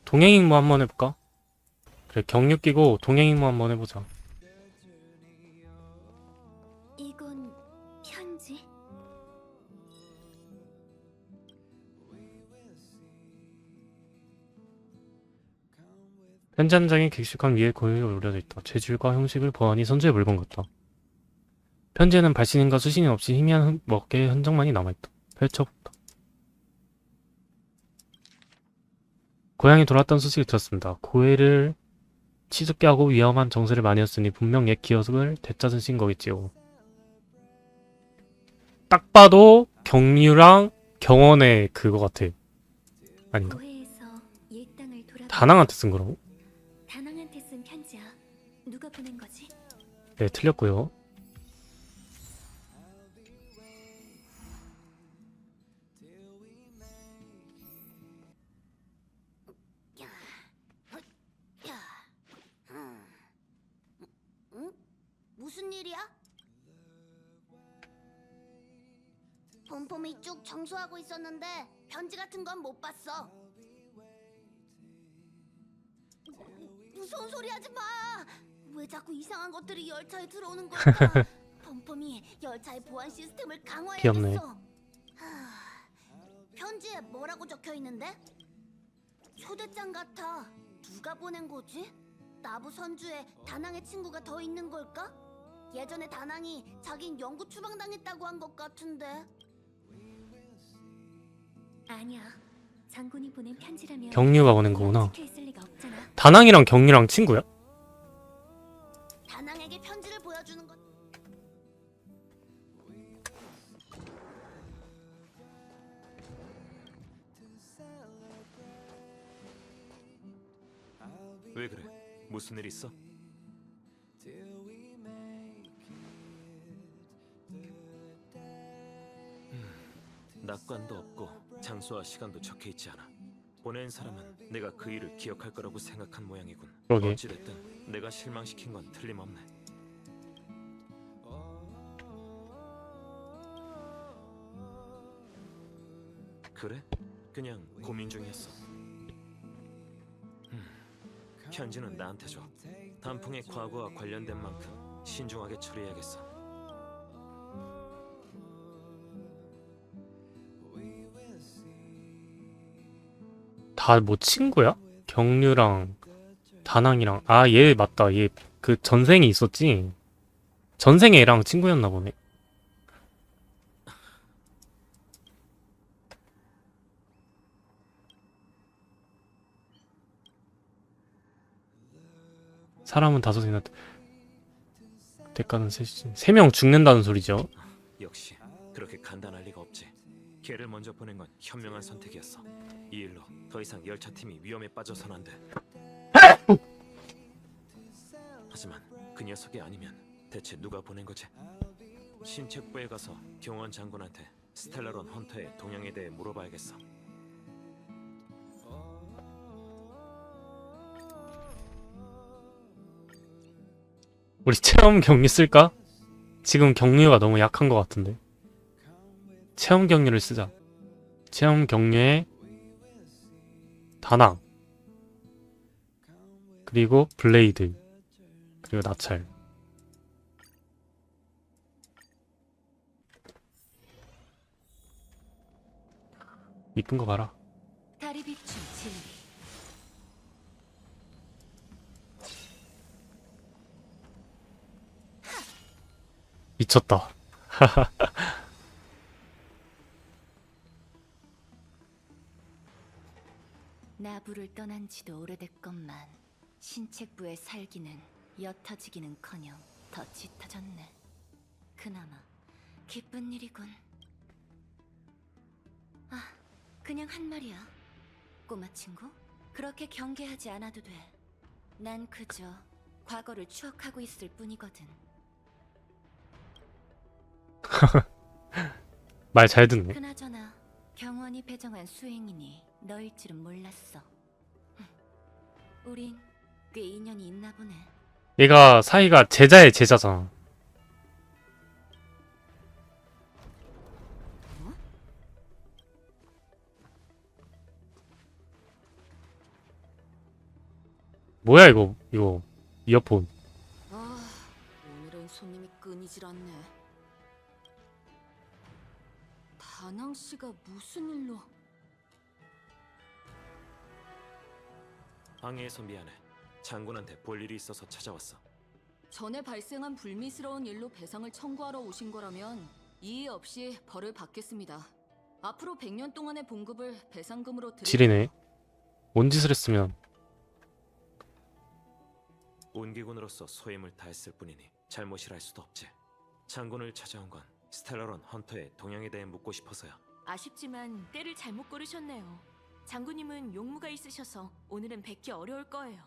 동행 임무 한번 해볼까? 그래, 경유 끼고 동행 임무 한번 해보자. 이건 편지? 편지 한 장이 길쭉한 위에 고유에 올려져 있다. 재질과 형식을 보아하니 선조의 물건 같다. 편지에는 발신인과 수신인 없이 희미한 먹개의 흔적만이 남아있다. 펼쳐본다. 고향이 돌아왔다는 소식을 들었습니다. 고해를 치솟게 하고 위험한 정세를 많이 했으니 분명 옛 기억을 되찾으신 신 거겠지요. 딱 봐도 경유랑 경원의 그거 같아. 아닌가? 고해에서 옛 땅을 돌아보고 다낭한테 쓴 거라고? 다낭한테 쓴 편지야. 누가 보낸 거지? 네, 틀렸고요. 응? 무슨 일이야? 폼폼이 쭉 청소하고 있었는데 편지 같은 건 못 봤어. 무서운 소리 하지 마. 왜 자꾸 이상한 것들이 열차에 들어오는 걸까? 폼폼이 열차의 보안 시스템을 귀엽네. 강화해야겠어. 편지에 뭐라고 적혀 있는데? 초대장 같아. 누가 보낸 거지? 나부 선주에 다낭의 친구가 더 있는 걸까? 예전에 다낭이 자긴 영구 추방당했다고 한 것 같은데. 아니야. 장군이 보낸 편지라면 경유가 보낸 거구나. 찍혀 있을 리가 없잖아. 다낭이랑 경유랑 친구야? 다낭에게 편지를 보여주는 건 왜 그래? 무슨 일 있어? 낙관도 없고 장소와 시간도 적혀 있지 않아. 보낸 사람은 내가 그 일을 기억할 거라고 생각한 모양이군. 그러게. 어찌됐든 내가 실망시킨 건 틀림없네. 그래? 그냥 고민 중이었어. 편지는 나한테 줘. 단풍의 과거와 관련된 만큼 신중하게 처리해야겠어. 다 뭐 친구야? 경유랑 다낭이랑 아, 얘 맞다. 얘 그 전생이 있었지. 전생에 얘랑 친구였나 보네. 사람은 다섯이나 대가는 셋이지. 3명 죽는다는 소리죠. 역시 그렇게 간단할 리가 없지. 걔를 먼저 보낸 건 현명한 선택이었어. 이 일로 더 이상 열차팀이 위험에 빠져선 안 돼. 하지만 그 녀석이 아니면 대체 누가 보낸 거지? 신책부에 가서 경원 장군한테 스텔라론 헌터의 동향에 대해 물어봐야겠어. 우리 체험 경유 쓸까? 지금 경유가 너무 약한 것 같은데. 체험 경유를 쓰자. 체험 경유에 다낭 그리고 블레이드 그리고 나찰. 이쁜 거 봐라. 달이 비춘 진리. 미쳤다. 나부를 떠난 지도 오래됐건만 신책부의 살기는 옅어지기는커녕 더 짙어졌네. 그나마 기쁜 일이군. 아, 그냥 한 말이야. 꼬마 친구, 그렇게 경계하지 않아도 돼. 난 그저 과거를 추억하고 있을 뿐이거든. 말 잘 듣네. 그나저나 경원이 배정한 수행인이 너일 줄은 몰랐어. 우린 꽤 인연이 있나 보네. 얘가 사이가 제자의 제자잖아. 뭐야 이거 이어폰. 아, 오늘은 손님이 끊이질 않네. 다낭 씨가 무슨 일로? 방해해서 미안해. 장군한테 볼 일이 있어서 찾아왔어. 전에 발생한 불미스러운 일로 배상을 청구하러 오신 거라면 이의 없이 벌을 받겠습니다. 앞으로 100년 동안의 봉급을 배상금으로 드릴 지리네. 뭔 짓을 했으면. 운기군으로서 소임을 다했을 뿐이니 잘못이라 할 수도 없지. 장군을 찾아온 건 스텔라론 헌터의 동향에 대해 묻고 싶어서야. 아쉽지만 때를 잘못 고르셨네요. 장군님은 용무가 있으셔서 오늘은 뵙기 어려울 거예요.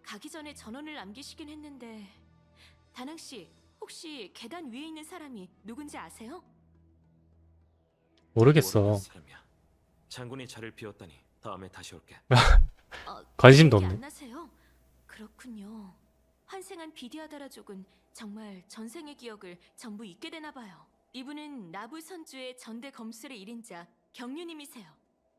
가기 전에 전원을 남기시긴 했는데 다낭 씨, 혹시 계단 위에 있는 사람이 누군지 아세요? 모르겠어. 모르는 사람이야. 장군이 자리를 비웠다니 다음에 다시 올게. 관심도 기억이 없네. 안 나세요? 그렇군요. 환생한 비디아다라족은 정말 전생의 기억을 전부 잊게 되나 봐요. 이분은 나부 선주의 전대 검술의 1인자 경유님이세요.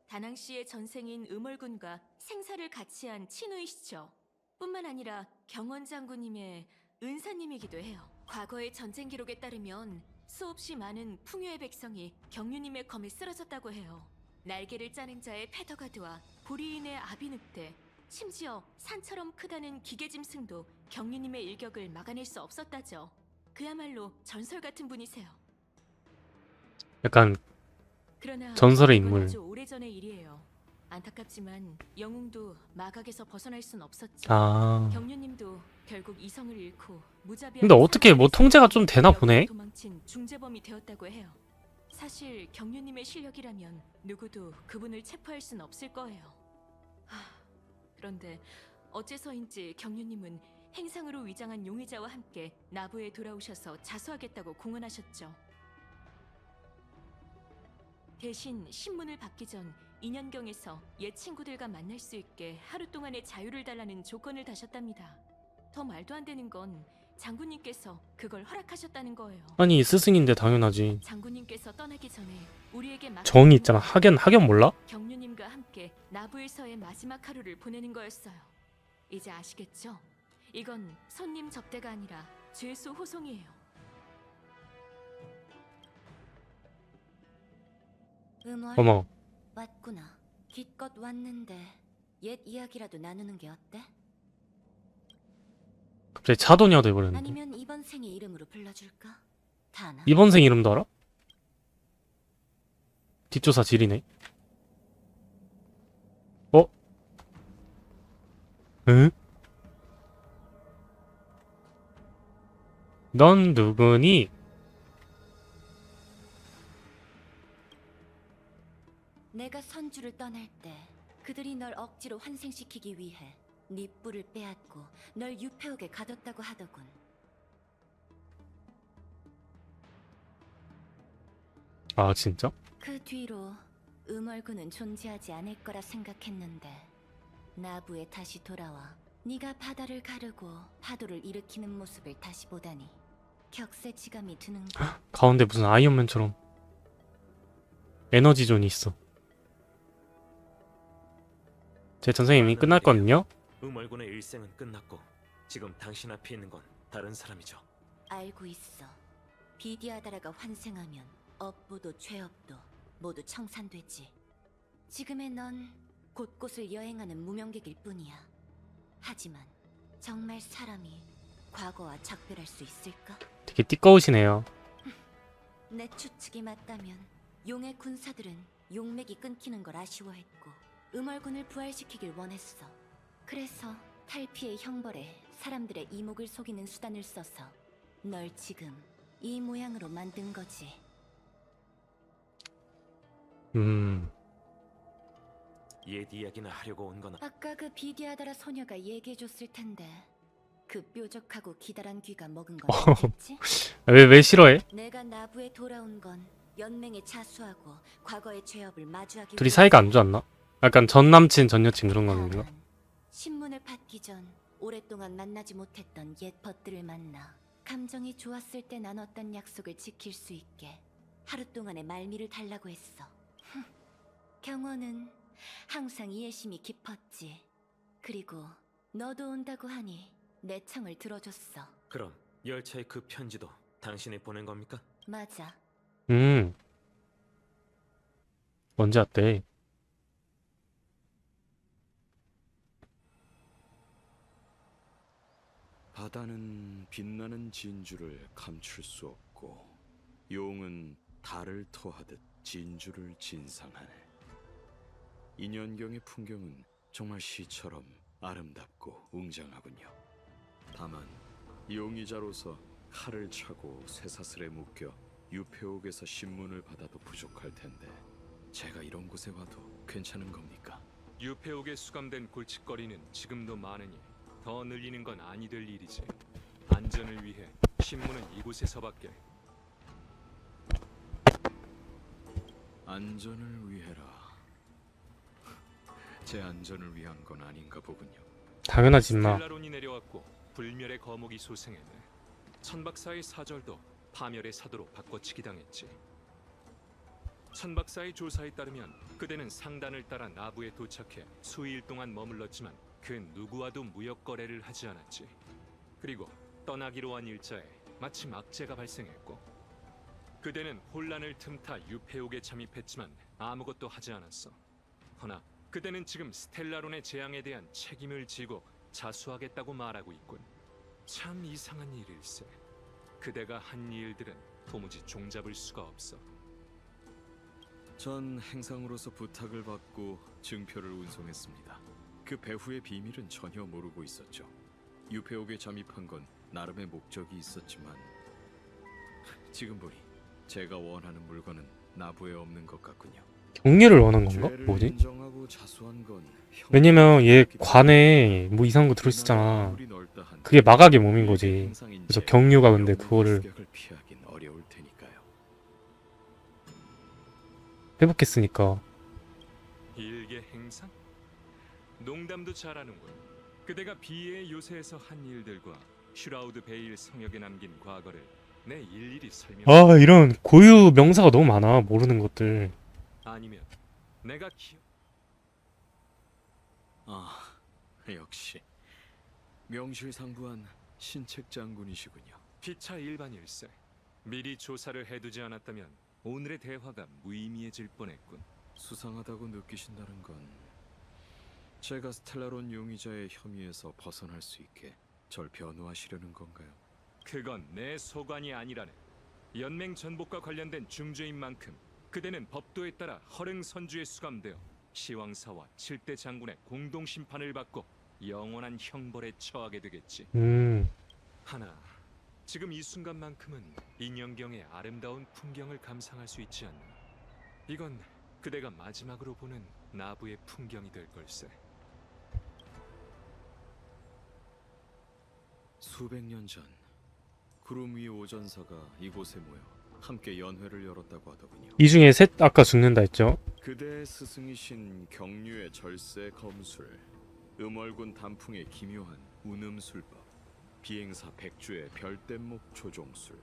다낭 씨의 전생인 음월군과 생사를 같이 한 친우이시죠. 뿐만 아니라 경원 장군님의 은사님이기도 해요. 과거의 전쟁 기록에 따르면 수없이 많은 풍요의 백성이 경유님의 검에 쓰러졌다고 해요. 날개를 짜는 자의 페더가드와 보리인의 아비늑대, 심지어 산처럼 크다는 기계짐승도 경유님의 일격을 막아낼 수 없었다죠. 그야말로 전설 같은 분이세요. 약간 그러나 전설의 이건 인물. 아주 오래전의 일이에요. 안타깝지만 영웅도 마각에서 벗어날 순 없었죠. 아. 경유님도 결국 이성을 잃고 무자비한 근데 어떻게 뭐 통제가 좀 되나 보네. 도망친 중재범이 되었다고 해요. 사실 경유님의 실력이라면 누구도 그분을 체포할 순 없을 거예요. 그런데 어째서인지 경유님은 행상으로 위장한 용의자와 함께 나부에 돌아오셔서 자수하겠다고 공언하셨죠. 대신 신문을 받기 전 2년경에서 옛 친구들과 만날 수 있게 하루 동안의 자유를 달라는 조건을 다셨답니다. 더 말도 안 되는 건 장군님께서 그걸 허락하셨다는 거예요. 아니 스승인데 당연하지. 장군님께서 떠나기 전에 우리에게 정이 있잖아. 학연 몰라? 경유님과 함께 나부에서의 마지막 하루를 보내는 거였어요. 이제 아시겠죠? 이건 손님 접대가 아니라 죄수 호송이에요. 음월 어머. 왔구나. 기껏 왔는데 옛 이야기라도 나누는 게 어때? 갑자기 차도녀가 돼버렸는데. 아니면 이번 생의 이름으로 불러줄까? 다나. 이번 생 이름도 알아? 뒷조사 지리네. 어? 응? 넌 누구니? 내가 선주를 떠날 때 그들이 널 억지로 환생시키기 위해 네 뿔을 빼앗고 널 유폐옥에 가뒀다고 하더군. 아 진짜? 그 뒤로 음월군은 존재하지 않을 거라 생각했는데 나부에 다시 돌아와 네가 바다를 가르고 파도를 일으키는 모습을 다시 보다니 격세지감이 드는 거. 가운데 무슨 아이언맨처럼 에너지존이 있어. 제 전생이 이미 끝났거든요? 음월군의 일생은 끝났고 지금 당신 앞에 있는 건 다른 사람이죠. 알고 있어. 비디아다라가 환생하면 업보도 죄업도 모두 청산되지. 지금의 넌 곳곳을 여행하는 무명객일 뿐이야. 하지만 정말 사람이 과거와 작별할 수 있을까? 되게 띠꺼우시네요. 내 추측이 맞다면 용의 군사들은 용맥이 끊기는 걸 아쉬워했고 음월군을 부활시키길 원했어. 그래서 탈피의 형벌에 사람들의 이목을 속이는 수단을 써서 널 지금 이 모양으로 만든 거지. 옛 이야기나 하려고 온 거나. 아까 그 비디아다라 소녀가 얘기해줬을 텐데 그 뾰족하고 기다란 귀가 먹은 건 아니겠지? 왜 싫어해? 내가 나부에 돌아온 건 연맹에 자수하고 과거의 죄업을 마주하기 둘이 사이가 안 좋았나? 약간 전 남친 전 여친 그런 건가? 다만 신문을 받기 전 오랫동안 만나지 못했던 옛 벗들을 만나 감정이 좋았을 때 나눴던 약속을 지킬 수 있게 하루 동안의 말미를 달라고 했어. 경호는 항상 이해심이 깊었지. 그리고 너도 온다고 하니 내 청을 들어줬어. 그럼 열차의 그 편지도 당신이 보낸 겁니까? 맞아. 언제 왔대? 바다는 빛나는 진주를 감출 수 없고 용은 달을 토하듯 진주를 진상하네. 인연경의 풍경은 정말 시처럼 아름답고 웅장하군요. 다만 용의자로서 칼을 차고 쇠사슬에 묶여 유폐옥에서 신문을 받아도 부족할 텐데 제가 이런 곳에 와도 괜찮은 겁니까? 유폐옥에 수감된 골칫거리는 지금도 많으니 더 늘리는 건 아니 될 일이지. 안전을 위해 신문은 이곳에서밖에. 안전을 위해라. 제 안전을 위한 건 아닌가 보군요. 당연하지 임마. 스텔라론이 내려왔고 불멸의 거목이 소생했네. 천박사의 사절도 파멸의 사도로 바꿔치기 당했지. 천박사의 조사에 따르면 그대는 상단을 따라 나부에 도착해 수일 동안 머물렀지만 그 누구와도 무역 거래를 하지 않았지. 그리고 떠나기로 한 일자에 마침 악재가 발생했고 그대는 혼란을 틈타 유폐옥에 잠입했지만 아무것도 하지 않았어. 허나 그대는 지금 스텔라론의 재앙에 대한 책임을 지고 자수하겠다고 말하고 있군. 참 이상한 일일세. 그대가 한 일들은 도무지 종잡을 수가 없어. 전 행상으로서 부탁을 받고 증표를 운송했습니다. 그 배후의 비밀은 전혀 모르고 있었죠. 유폐옥에 잠입한 건 나름의 목적이 있었지만 지금 보니 제가 원하는 물건은 나부에 없는 것 같군요. 경례를 원한 건가? 죄를 뭐지? 인정하고 자수한 건 왜냐면 얘 형벌이 관에 뭐 이상한 거 들어있었잖아. 물이 넓다 한들 그게 마각의 몸인 일개 거지. 행상인지 그래서 경류가 근데 영웅의 그거를 추격을 피하긴 어려울 테니까요. 회복했으니까. 일개 행상? 농담도 잘하는군. 그대가 비의 요새에서 한 일들과 슈라우드 베일 성역에 남긴 과거를 내 일일이 설명. 아 이런 고유 명사가 너무 많아. 모르는 것들. 아니면 내가 기억. 아, 역시 명실상부한 신책 장군이시군요. 피차 일반일세. 미리 조사를 해두지 않았다면 오늘의 대화가 무의미해질 뻔했군. 수상하다고 느끼신다는 건 제가 스텔라론 용의자의 혐의에서 벗어날 수 있게 절 변호하시려는 건가요? 그건 내 소관이 아니라네. 연맹 전복과 관련된 중죄인 만큼 그대는 법도에 따라 허릉 선주에 수감되어 시왕사와 7대 장군의 공동 심판을 받고 영원한 형벌에 처하게 되겠지. 하나, 지금 이 순간만큼은 인연경의 아름다운 풍경을 감상할 수 있지 않나. 이건 그대가 마지막으로 보는 나부의 풍경이 될 걸세. 수백 년 전 구름 위 오전사가 이곳에 모여 함께 연회를 열었다고 하더군요. 이 중에 셋 아까 죽는다 했죠. 그대의 스승이신 경류의 절세 검술, 음월군 단풍의 기묘한 운음술법, 비행사 백주의 별대목 조종술,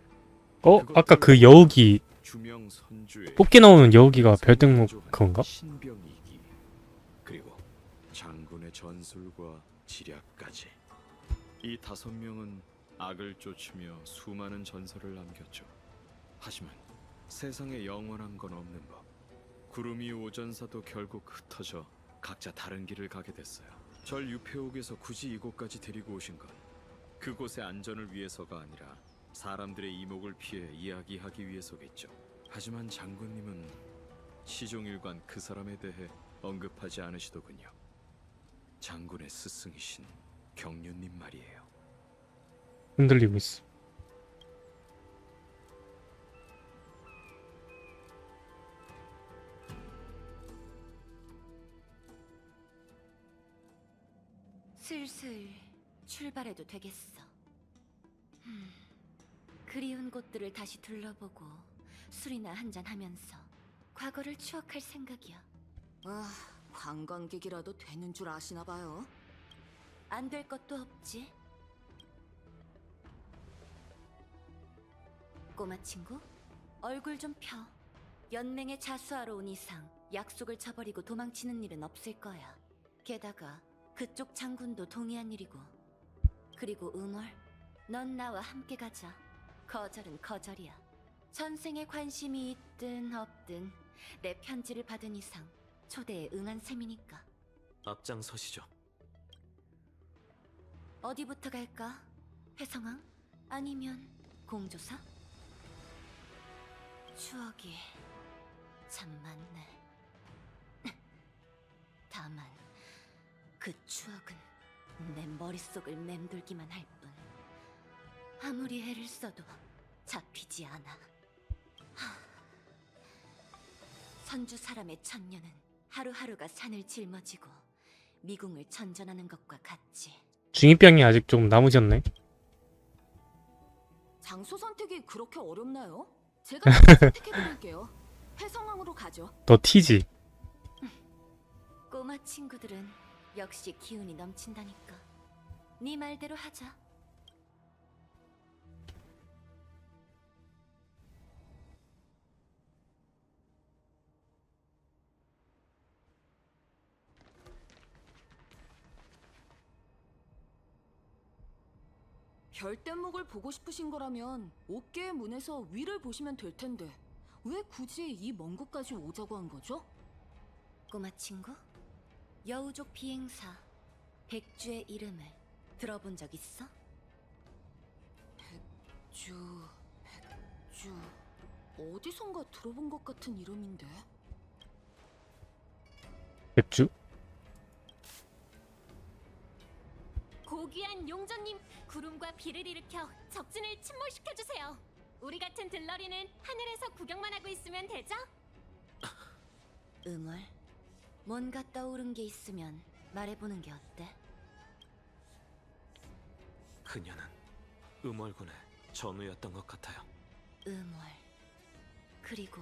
아까 그 여우기 주명 선주의 뽑기 나오는 여우기가 별등목 그건가? 신병이기, 그리고 장군의 전술과 지략까지. 이 5명은 악을 쫓으며 수많은 전설을 남겼죠. 하지만 세상에 영원한 건 없는 법. 구름이 오전사도 결국 흩어져 각자 다른 길을 가게 됐어요. 절 유폐옥에서 굳이 이곳까지 데리고 오신 건 그곳의 안전을 위해서가 아니라 사람들의 이목을 피해 이야기하기 위해서겠죠. 하지만 장군님은 시종일관 그 사람에 대해 언급하지 않으시더군요. 장군의 스승이신 경륜님 말이에요. 흔들리고 있어. 슬슬 출발해도 되겠어. 그리운 곳들을 다시 둘러보고 술이나 한잔하면서 과거를 추억할 생각이야. 아, 관광객이라도 되는 줄 아시나 봐요. 안 될 것도 없지. 꼬마 친구, 얼굴 좀 펴. 연맹에 자수하러 온 이상 약속을 저버리고 도망치는 일은 없을 거야. 게다가 그쪽 장군도 동의한 일이고. 그리고 응월, 넌 나와 함께 가자. 거절은 거절이야. 전생에 관심이 있든 없든 내 편지를 받은 이상 초대에 응한 셈이니까. 앞장서시죠. 어디부터 갈까? 회성왕? 아니면 공조사? 추억이 참 많네. 다만 그 추억은 내 머릿속을 맴돌기만 할 뿐 아무리 애를 써도 잡히지 않아. 선주 사람의 천년은 하루하루가 산을 짊어지고 미궁을 전전하는 것과 같지. 중2병이 아직 좀 남으셨네. 장소 선택이 그렇게 어렵나요? 제가 선택해드릴게요. 회성항으로 가죠. 너 티지? 꼬마 친구들은 역시 기운이 넘친다니까. 네 말대로 하자. 별뗏목을 보고 싶으신 거라면 옥계의 문에서 위를 보시면 될 텐데 왜 굳이 이 먼 곳까지 오자고 한 거죠? 꼬마 친구? 여우족 비행사 백주의 이름을 들어본 적 있어? 백주... 어디선가 들어본 것 같은 이름인데. 백주? 고귀한 용전님, 구름과 비를 일으켜 적진을 침몰시켜주세요. 우리 같은 들러리는 하늘에서 구경만 하고 있으면 되죠? 응월, 뭔가 떠오른 게 있으면 말해보는 게 어때? 그녀는 음월군의 전우였던 것 같아요. 응월, 그리고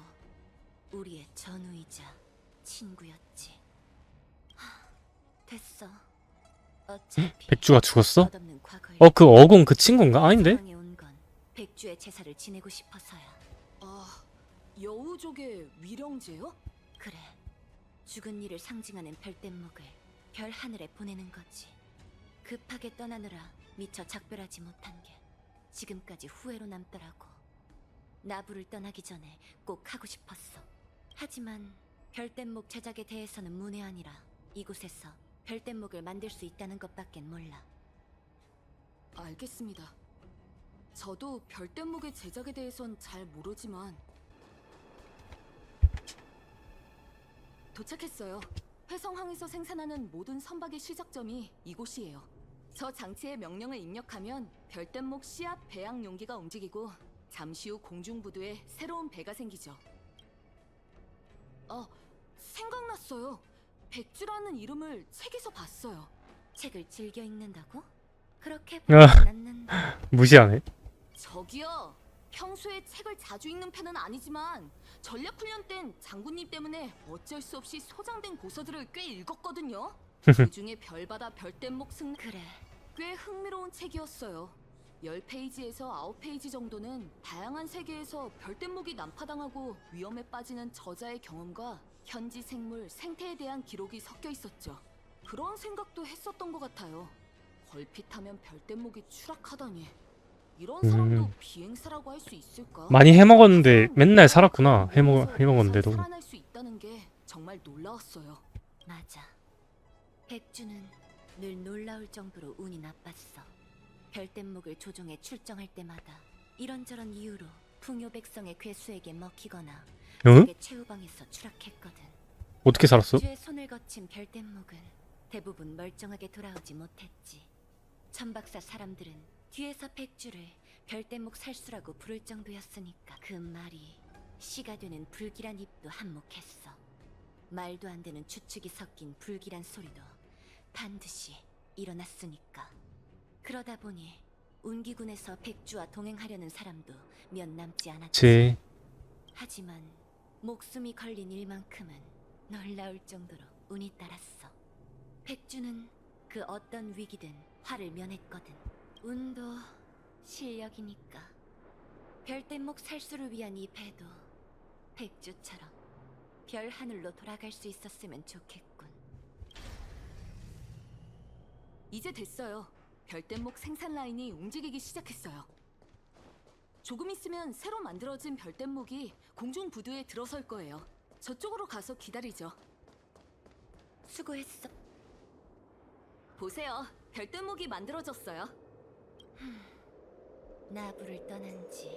우리의 전우이자 친구였지. 됐어. 어차피 백주가 죽었어? 끝없는 과거일 그 어공 그 친구인가? 아닌데? 상황에 온 건 백주의 제사를 지내고 싶어서야. 아... 여우족의 위령제요? 그래. 죽은 이를 상징하는 별뗏목을 별 하늘에 보내는 거지. 급하게 떠나느라 미처 작별하지 못한 게 지금까지 후회로 남더라고. 나부를 떠나기 전에 꼭 하고 싶었어. 하지만 별뗏목 제작에 대해서는 문외한이라 이곳에서 별뗏목을 만들 수 있다는 것밖엔 몰라. 알겠습니다. 저도 별뗏목의 제작에 대해선 잘 모르지만 도착했어요. 회성항에서 생산하는 모든 선박의 시작점이 이곳이에요. 저 장치에 명령을 입력하면 별뗏목 씨앗 배양 용기가 움직이고 잠시 후 공중부두에 새로운 배가 생기죠. 생각났어요. 백주라는 이름을 책에서 봤어요. 책을 즐겨 읽는다고? 그렇게 아. 보진 않는데. 무시하네. 저기요. 평소에 책을 자주 읽는 편은 아니지만 전략훈련 땐 장군님 때문에 어쩔 수 없이 소장된 고서들을 꽤 읽었거든요. 그중에 별바다 별뗏목 승 그래. 꽤 흥미로운 책이었어요. 10페이지에서 9페이지 정도는 다양한 세계에서 별뗏목이 난파당하고 위험에 빠지는 저자의 경험과 현지 생물, 생태에 대한 기록이 섞여 있었죠. 그런 생각도 했었던 것 같아요. 걸핏하면 별뗏목이 추락하다니. 이런 사람도 비행사라고 할 수 있을까? 많이 해먹었는데 맨날 살았구나. 해먹었는데도. 살아날 수 있다는 게 정말 놀라웠어요. 맞아. 백주는 늘 놀라울 정도로 운이 나빴어. 별뗏목을 조종해 출정할 때마다 이런저런 이유로 풍요 백성의 괴수에게 먹히거나 응? 적의 최후방에서 추락했거든. 어떻게 살았어? 백주의 손을 거친 별뗏목은 대부분 멀쩡하게 돌아오지 못했지. 천박사 사람들은 뒤에서 백주를 별뗏목 살수라고 부를 정도였으니까 그 말이 씨가 되는 불길한 입도 한몫했어. 말도 안 되는 추측이 섞인 불길한 소리도 반드시 일어났으니까. 그러다 보니 운기군에서 백주와 동행하려는 사람도 몇 남지 않았지. 제 하지만 목숨이 걸린 일만큼은 놀라울 정도로 운이 따랐어. 백주는 그 어떤 위기든 화를 면했거든. 운도 실력이니까. 별뗏목 살수를 위한 이 배도 백주처럼 별 하늘로 돌아갈 수 있었으면 좋겠군. 이제 됐어요. 별대목 생산 라인이 움직이기 시작했어요. 조금 있으면 새로 만들어진 별대목이 공중 부두에 들어설 거예요. 저쪽으로 가서 기다리죠. 수고했어. 보세요. 별대목이 만들어졌어요. 나부를 떠난 지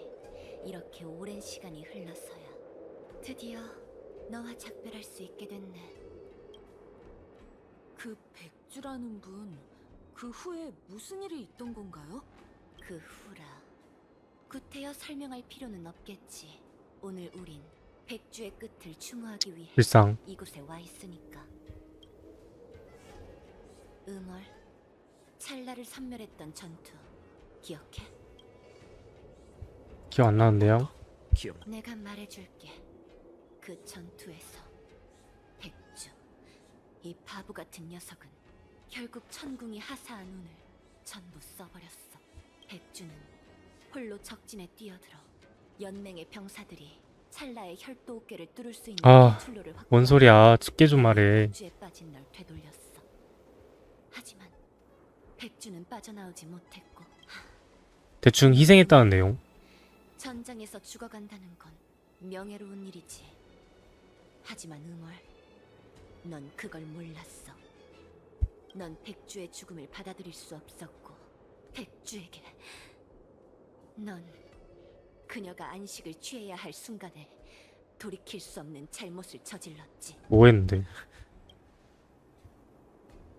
이렇게 오랜 시간이 흘러서야 드디어 너와 작별할 수 있게 됐네. 그 백주라는 분, 그 후에 무슨 일이 있던 건가요? 그 후라. 구태여 설명할 필요는 없겠지. 오늘 우린 백주의 끝을 추모하기 위해 일상. 이곳에 와 있으니까. 음월, 찰나를 섬멸했던 전투 기억해? 기억 안 나는데요. 기억. 내가 말해줄게. 그 전투에서 백주, 이 바보 같은 녀석은 결국 천궁이 하사한 운을 전부 써버렸어. 백주는 홀로 적진에 뛰어들어 연맹의 병사들이 찰나의 혈도 어깨를 뚫을 수 있는 아, 출로를 뭔 소리야. 집게 좀 말해. 백주에 빠진 널 되돌렸어. 하지만 백주는 빠져나오지 못했고 대충 희생했다는 내용. 전장에서 죽어간다는 건 명예로운 일이지. 하지만 음월, 넌 그걸 몰랐어. 넌 백주의 죽음을 받아들일 수 없었고 백주에게 넌 그녀가 안식을 취해야 할 순간에 돌이킬 수 없는 잘못을 저질렀지. 뭐 했는데?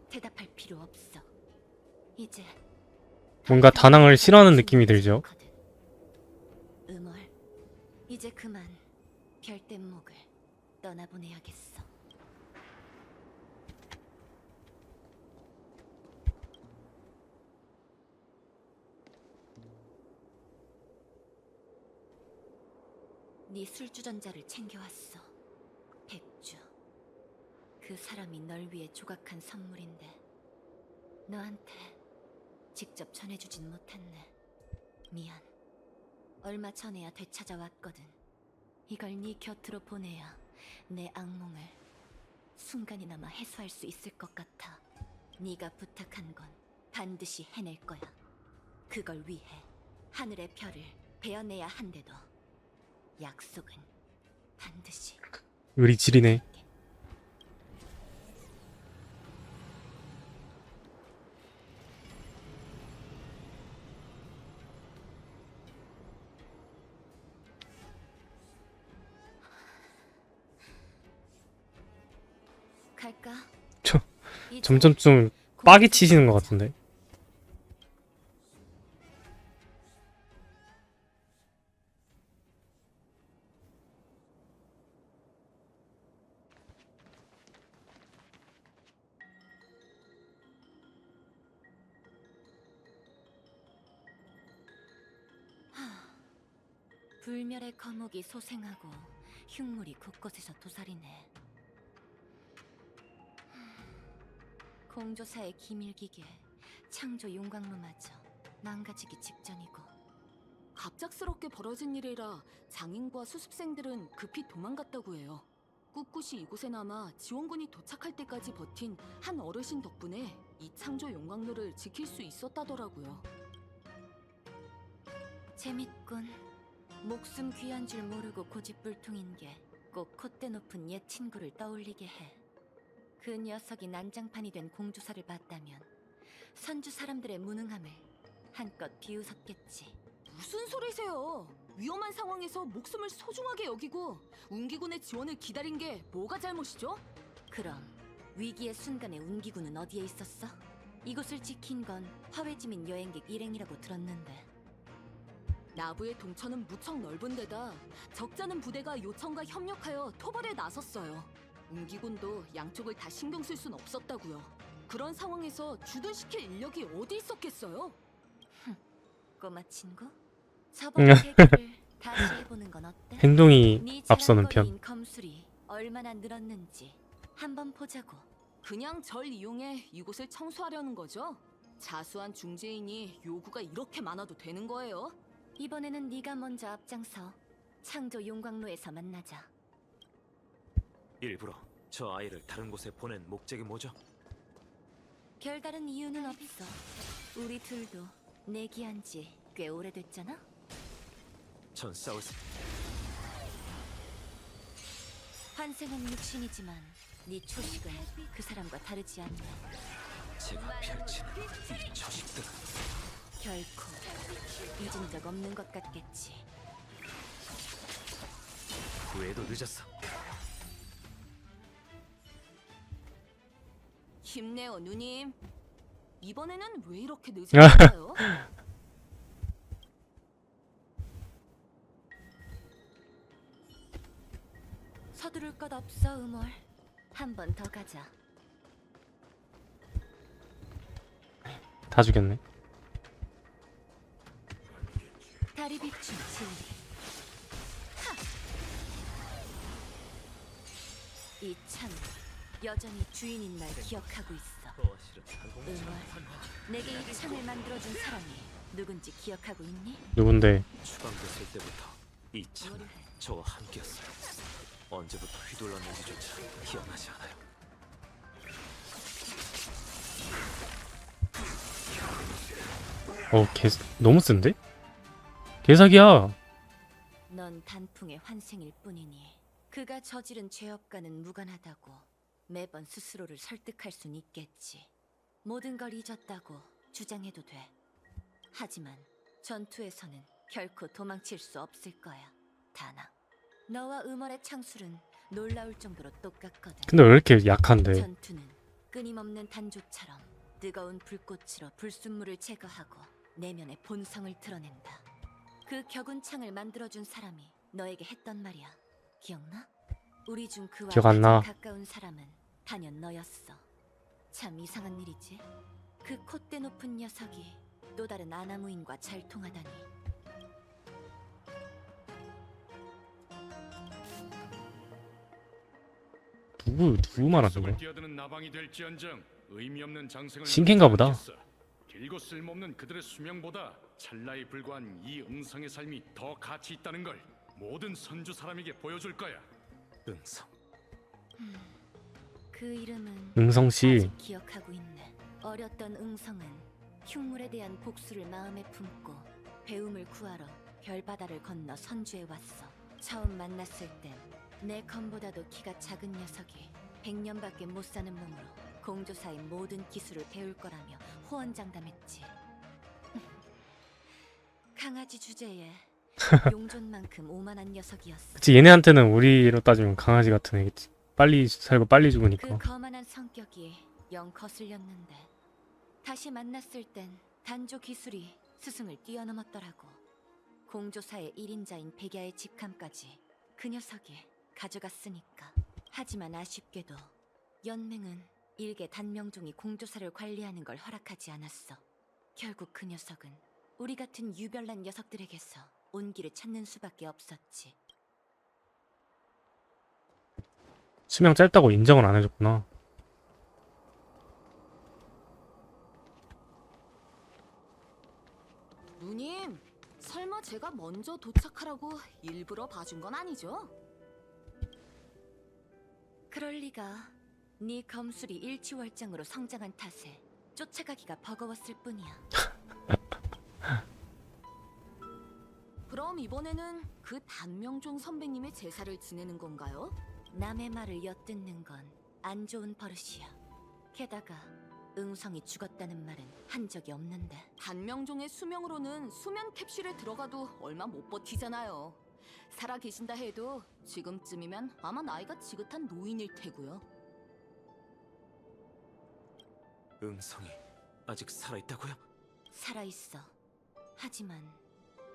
대답할 필요 없어. 이제 뭔가 다낭을 싫어하는 느낌이 들죠? 음월, 이제 그만 별대목을 떠나보내야겠어. 네 술주전자를 챙겨왔어. 백주. 그 사람이 널 위해 조각한 선물인데 너한테 직접 전해주진 못했네. 미안. 얼마 전에야 되찾아왔거든. 이걸 네 곁으로 보내야 내 악몽을 순간이나마 해소할 수 있을 것 같아. 네가 부탁한 건 반드시 해낼 거야. 그걸 위해 하늘의 별을 베어내야 한데도 약속은 반드시. 의리 지리네. 갈까? 저, 이제 점점 좀 빡이 치시는 것 같은데. 불멸의 거목이 소생하고 흉물이 곳곳에서 도사리네. 공조사의 기밀기계, 창조 용광로마저 망가지기 직전이고. 갑작스럽게 벌어진 일이라 장인과 수습생들은 급히 도망갔다고 해요. 꿋꿋이 이곳에 남아 지원군이 도착할 때까지 버틴 한 어르신 덕분에 이 창조 용광로를 지킬 수 있었다더라고요. 재밌군. 목숨 귀한 줄 모르고 고집불통인 게 꼭 콧대 높은 옛 친구를 떠올리게 해. 그 녀석이 난장판이 된 공주사를 봤다면 선주 사람들의 무능함을 한껏 비웃었겠지. 무슨 소리세요? 위험한 상황에서 목숨을 소중하게 여기고 운기군의 지원을 기다린 게 뭐가 잘못이죠? 그럼 위기의 순간에 운기군은 어디에 있었어? 이곳을 지킨 건 화웨지민 여행객 일행이라고 들었는데. 나부의 동천은 무척 넓은 데다 적잖은 부대가 요청과 협력하여 토벌에 나섰어요. 운기군도 양쪽을 다 신경 쓸 순 없었다고요. 그런 상황에서 주둔시킬 인력이 어디 있었겠어요? 꼬마 친구? 저번 계기를 다시 해보는 건 어때? 행동이 네 앞서는 편. 자랑거리인 검술이 얼마나 늘었는지 한번 보자고. 그냥 절 이용해 이곳을 청소하려는 거죠? 자수한 중재인이 요구가 이렇게 많아도 되는 거예요? 이번에는 네가 먼저 앞장서 창조 용광로에서 만나자. 일부러 저 아이를 다른 곳에 보낸 목적이 뭐죠? 별다른 이유는 없어. 우리 둘도 내기한 지 꽤 오래됐잖아? 전 싸울 환생은 육신이지만 네 초식은 그 사람과 다르지 않네. 제가 펼치는 이 초식들 결코 잊은 적 없는 것 같겠지. 후회도 늦었어. 힘내요, 누님. 이번에는 왜 이렇게 늦었어요? 서두를 것 없어, 음월. 한 번 더 가자. 다 죽였네. 다리 비춤 진리. 이 창 여전히 주인인 날 기억하고 있어. 음월, 내게 이 창을 만들어준 사람이 누군지 기억하고 있니? 누군데? 추방됐을 때부터 이 창은 저와 함께였어요. 언제부터 휘둘렀는지조차 기억나지 않아요. 개 너무 센데? 개사기야. 넌 단풍의 환생일 뿐이니 그가 저지른 죄업과는 무관하다고 매번 스스로를 설득할 순 있겠지. 모든 걸 잊었다고 주장해도 돼. 하지만 전투에서는 결코 도망칠 수 없을 거야, 다나. 너와 음월의 창술은 놀라울 정도로 똑같거든. 근데 왜 이렇게 약한데? 전투는 끊임없는 단조처럼 뜨거운 불꽃으로 불순물을 제거하고 내면의 본성을 드러낸다. 그 격운 창을 만들어준 사람이 너에게 했던 말이야. 기억나? 우리 중 그와 기억 안 나. 가장 가까운 사람은 단연 너였어. 참 이상한 일이지. 그 콧대 높은 녀석이 또 다른 아나무인과 잘 통하다니. 누구 말하는 속을 거야? 뛰어드는 나방이 될지언정 의미 없는 장생을 신기한가 보다. 않겠어. 길고 쓸모없는 그들의 수명보다 찰나에 불과한 이 응성의 삶이 더 가치 있다는 걸 모든 선주 사람에게 보여줄 거야. 응성. 그 이름은 응성 씨. 아직 기억하고 있네. 어렸던 응성은 흉물에 대한 복수를 마음에 품고 배움을 구하러 별바다를 건너 선주에 왔어. 처음 만났을 땐 내 검보다도 키가 작은 녀석이 100년밖에 못 사는 몸으로 공조사의 모든 기술을 배울 거라며 호언장담했지. 강아지 주제에 용존만큼 오만한 녀석이었어. 그치, 얘네한테는 우리로 따지면 강아지 같은 애겠지. 빨리 살고 빨리 죽으니까. 그 거만한 성격이 영 거슬렸는데 다시 만났을 땐 단조 기술이 스승을 뛰어넘었더라고. 공조사의 1인자인 백야의 직함까지 그 녀석이 가져갔으니까. 하지만 아쉽게도 연맹은 일개 단명종이 공조사를 관리하는 걸 허락하지 않았어. 결국 그 녀석은 우리 같은 유별난 녀석들에게서 온기를 찾는 수밖에 없었지. 수명 짧다고 인정을 안 해줬구나. 누님, 설마 제가 먼저 도착하라고 일부러 봐준 건 아니죠? 그럴 리가. 네 검술이 일취월장으로 성장한 탓에 쫓아가기가 버거웠을 뿐이야. 그럼 이번에는 그 단명종 선배님의 제사를 지내는 건가요? 남의 말을 엿듣는 건 안 좋은 버릇이야. 게다가 응성이 죽었다는 말은 한 적이 없는데. 단명종의 수명으로는 수면 캡슐에 들어가도 얼마 못 버티잖아요. 살아 계신다 해도 지금쯤이면 아마 나이가 지긋한 노인일 테고요. 응성이 아직 살아있다고요? 살아있어. 하지만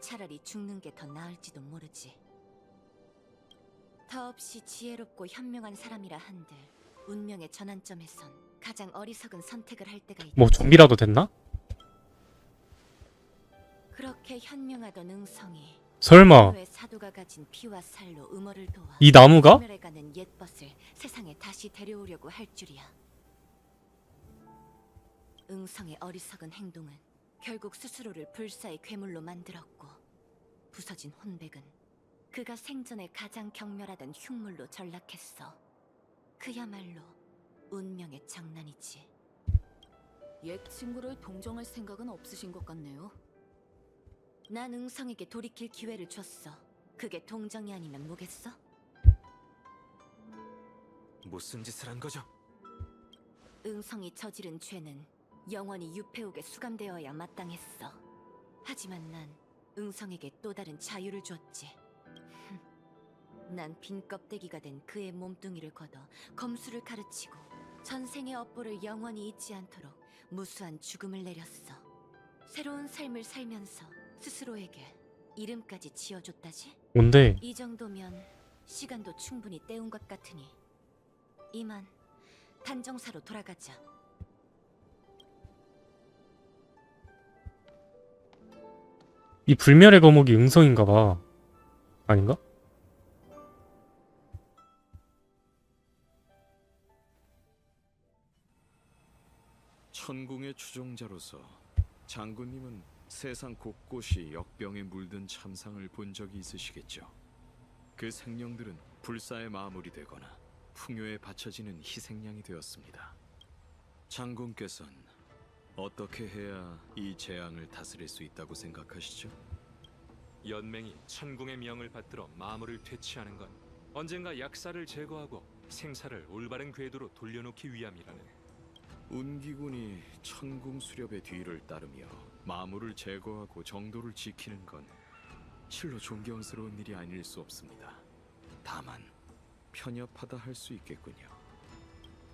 차라리 죽는 게 더 나을지도 모르지. 더없이 지혜롭고 현명한 사람이라 한들 운명의 전환점에선 가장 어리석은 선택을 할 때가 있지. 뭐 좀비라도 됐나? 그렇게 현명하던 응성이 설마 왜 사도가 가진 피와 살로 음어를 도와 이 나무가? 소멸해가는 옛벗을 세상에 다시 데려오려고 할 줄이야. 응성의 어리석은 행동은 결국 스스로를 불사의 괴물로 만들었고, 부서진 혼백은 그가 생전에 가장 경멸하던 흉물로 전락했어. 그야말로 운명의 장난이지. 옛 친구를 동정할 생각은 없으신 것 같네요. 난 응성에게 돌이킬 기회를 줬어. 그게 동정이 아니면 뭐겠어? 무슨 짓을 한 거죠? 응성이 저지른 죄는 영원히 유폐옥에 수감되어야 마땅했어. 하지만 난 응성에게 또 다른 자유를 줬지. 난 빈 껍데기가 된 그의 몸뚱이를 걷어 검수를 가르치고 전생의 업보를 영원히 잊지 않도록 무수한 죽음을 내렸어. 새로운 삶을 살면서 스스로에게 이름까지 지어줬다지? 뭔데? 이 정도면 시간도 충분히 때운 것 같으니 이만 단정사로 돌아가자. 이 불멸의 거목이 응성인가 봐. 아닌가? 천궁의 추종자로서 장군님은 세상 곳곳이 역병에 물든 참상을 본 적이 있으시겠죠. 그 생명들은 불사에 마무리되거나 풍요에 바쳐지는 희생양이 되었습니다. 장군께서는 어떻게 해야 이 재앙을 다스릴 수 있다고 생각하시죠? 연맹이 천궁의 명을 받들어 마물을 퇴치하는 건 언젠가 약사를 제거하고 생사를 올바른 궤도로 돌려놓기 위함이라네. 운기군이 천궁 수렵의 뒤를 따르며 마물을 제거하고 정도를 지키는 건 실로 존경스러운 일이 아닐 수 없습니다. 다만 편협하다 할 수 있겠군요.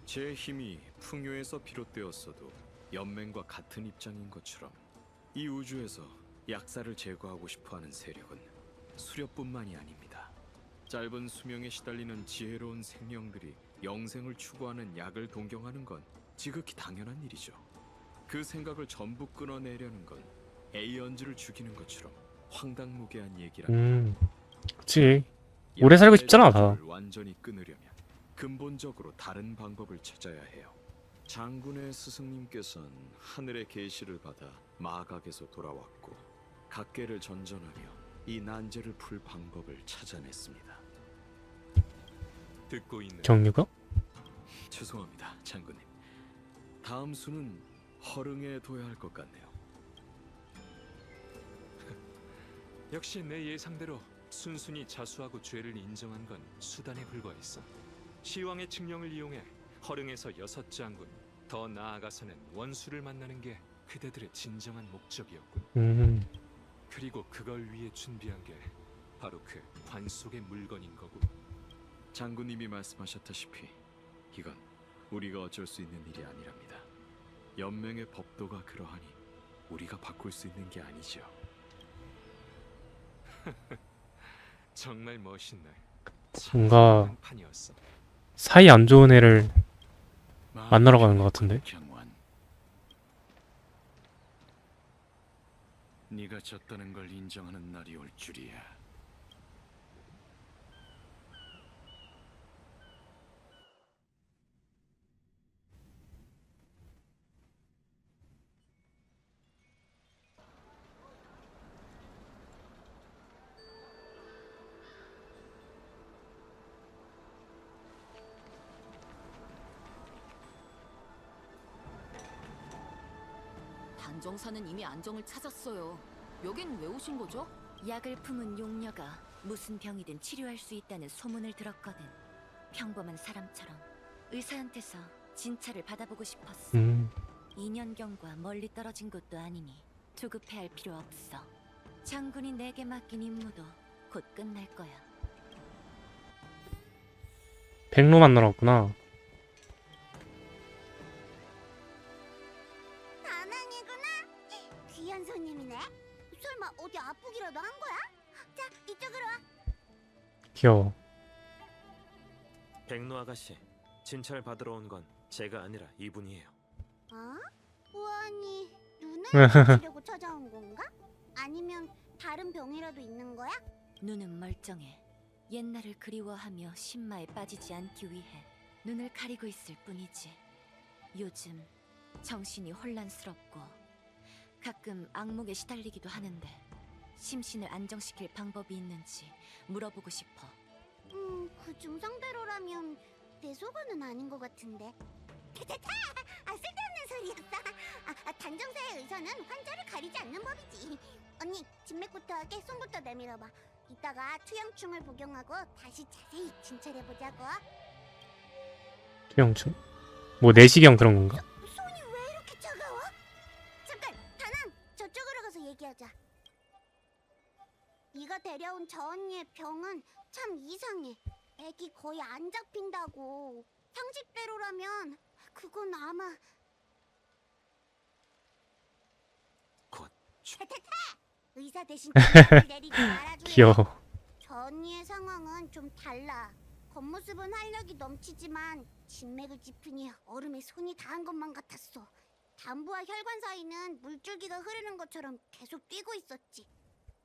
제 힘이 풍요에서 비롯되었어도 연맹과 같은 입장인 것처럼 이 우주에서 약사를 제거하고 싶어하는 세력은 수렵뿐만이 아닙니다. 짧은 수명에 시달리는 지혜로운 생명들이 영생을 추구하는 약을 동경하는 건 지극히 당연한 일이죠. 그 생각을 전부 끊어내려는 건 에이언즈를 죽이는 것처럼 황당무계한 얘기랍니다. 그치. 오래 살고 싶잖아, 다. 약사의 완전히 끊으려면 근본적으로 다른 방법을 찾아야 해요. 장군의 스승님께서는 하늘의 계시를 받아 마각에서 돌아왔고 각계를 전전하며 이 난제를 풀 방법을 찾아냈습니다. 듣고 있는 경유가? 죄송합니다, 장군님. 다음 수는 허릉에 둬야 할 것 같네요. 역시 내 예상대로 순순히 자수하고 죄를 인정한 건 수단에 불과했어. 시왕의 칙령을 이용해 허릉에서 6장군, 더 나아가서는 원수를 만나는 게 그대들의 진정한 목적이었군. 그리고 그걸 위해 준비한 게 바로 그 관 속의 물건인 거고. 장군님이 말씀하셨다시피 이건 우리가 어쩔 수 있는 일이 아니랍니다. 연맹의 법도가 그러하니 우리가 바꿀 수 있는 게 아니죠. 정말 멋있네. 뭔가 판이었어. 사이 안 좋은 애를 만나러 가는 것 같은데. 경환, 네가 졌다는 걸 인정하는 날이 올 줄이야. 단정사는 이미 안정을 찾았어요. 여긴 왜 오신 거죠? 약을 품은 용녀가 무슨 병이든 치료할 수 있다는 소문을 들었거든. 평범한 사람처럼 의사한테서 진찰을 받아보고 싶었어. 2년경과 멀리 떨어진 곳도 아니니 조급해할 필요 없어. 장군이 내게 맡긴 임무도 곧 끝날 거야. 백로 만나러 왔구나. 다낭이구나. 귀한 손님이네. 설마 어디 아프기라도 한 거야? 자, 이쪽으로 와. 귀여워. 백로 아가씨, 진찰 받으러 온 건 제가 아니라 이분이에요. 어? 우원이 눈을 고치려고 찾아온 건가? 아니면 다른 병이라도 있는 거야? 눈은 멀쩡해. 옛날을 그리워하며 신마에 빠지지 않기 위해 눈을 가리고 있을 뿐이지. 요즘 정신이 혼란스럽고 가끔 악몽에 시달리기도 하는데 심신을 안정시킬 방법이 있는지 물어보고 싶어. 그 증상대로라면 내 소견은 아닌 것 같은데. 아, 쓸데없는 소리였다. 단정사의 의사는 환자를 가리지 않는 법이지. 언니, 진맥부터 하게 손부터 내밀어봐. 이따가 투영충을 복용하고 다시 자세히 진찰해보자고. 투영충? 뭐 내시경 그런 건가? 손이 왜 이렇게 차가워? 잠깐, 다낭! 저쪽으로 가서 얘기하자. 네가 데려온 저 언니의 병은 참 이상해. 액이 거의 안 잡힌다고. 상식대로라면 그건 아마... 곧 타타타! 의사 대신 진찰을 내리지 말아줘요. 귀여워. 저 언니의 상황은 좀 달라. 겉모습은 활력이 넘치지만 진맥을 짚으니 얼음에 손이 닿은 것만 같았어. 담부와 혈관 사이는 물줄기가 흐르는 것처럼 계속 뛰고 있었지.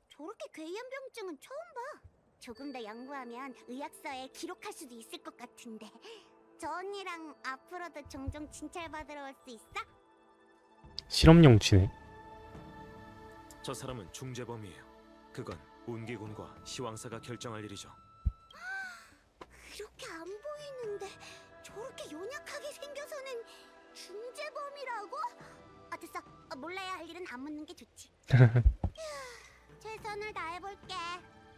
저렇게 괴이한 병증은 처음 봐. 조금 더 연구하면 의학서에 기록할 수도 있을 것 같은데. 저 언니랑 앞으로도 종종 진찰받으러 올 수 있어? 실험용치네. 저 사람은 중재범이에요. 그건 운기군과 시황사가 결정할 일이죠. 그렇게 안 보이는데 저렇게 연약하게 생겨서는 중재범이라고? 됐어. 몰라야 할 일은 안 묻는 게 좋지. 최선을 다해볼게.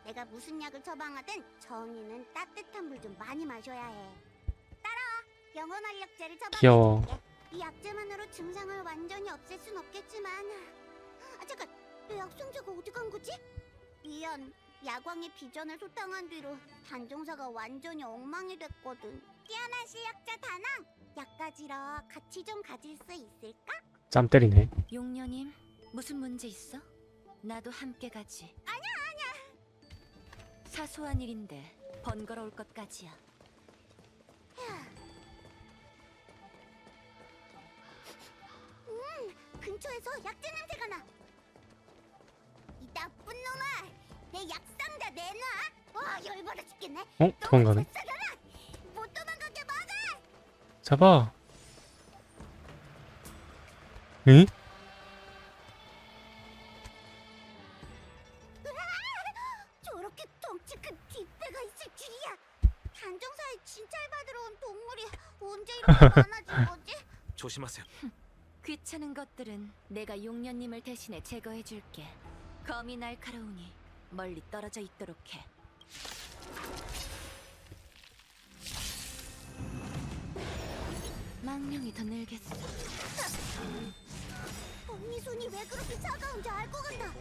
내가 무슨 약을 처방하든 저 언니는 따뜻한 물 좀 많이 마셔야 해. 따라와. 영혼활력제를 귀여워. 처방해줄게. 이 약제만으로 증상을 완전히 없앨 순 없겠지만... 잠깐! 내 약상자가 어디 간 거지? 미안. 야광의 비전을 소탕한 뒤로 단종사가 완전히 엉망이 됐거든. 뛰어난 실력자 다낭! 약 가지러 같이 좀 가질 수 있을까? 짬 때리네. 용녀님, 무슨 문제 있어? 나도 함께 가지. 아니야. 사소한 일인데 번거로울 것까지야. 근처에서 약재 냄새가 나. 이 나쁜 놈아! 내 약상자 내놔! 와, 열받아 죽겠네. 도망가네. 뱃살아라! 못 도망가게 막아! 잡아. 응? 저렇게 덩치 큰 뒷배가 있을 줄이야. 단정사에 진찰받으러 온 동물이 언제 이렇게 많아진 거지? 조심하세요. 귀찮은 것들은 내가 용녀님을 대신에 제거해줄게. 검이 날카로우니 멀리 떨어져 있도록 해. 망령이 더 늘겠어. 언니 손이 왜 그렇게 차가운지 알 것 같다.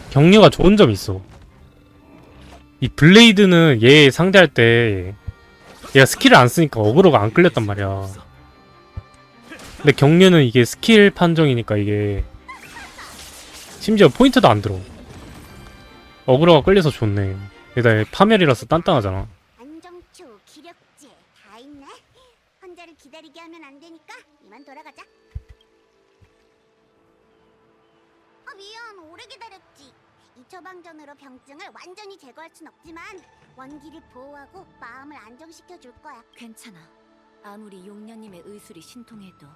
경류가 좋은 점이 있어. 이 블레이드는 얘 상대할 때 얘가 스킬을 안 쓰니까 어그로가 안 끌렸단 말이야. 근데 경류는 이게 스킬 판정이니까 이게 심지어 포인트도 안 들어. 어그로가 끌려서 좋네. 게다가 파멸이라서 단단하잖아. 안정초, 기력제 다 있네. 환자를 기다리게 하면 안 되니까 이만 돌아가자. 미안, 오래 기다렸지. 이 처방전으로 병증을 완전히 제거할 순 없지만 원기를 보호하고 마음을 안정시켜 줄 거야. 괜찮아. 아무리 용녀님의 의술이 신통해도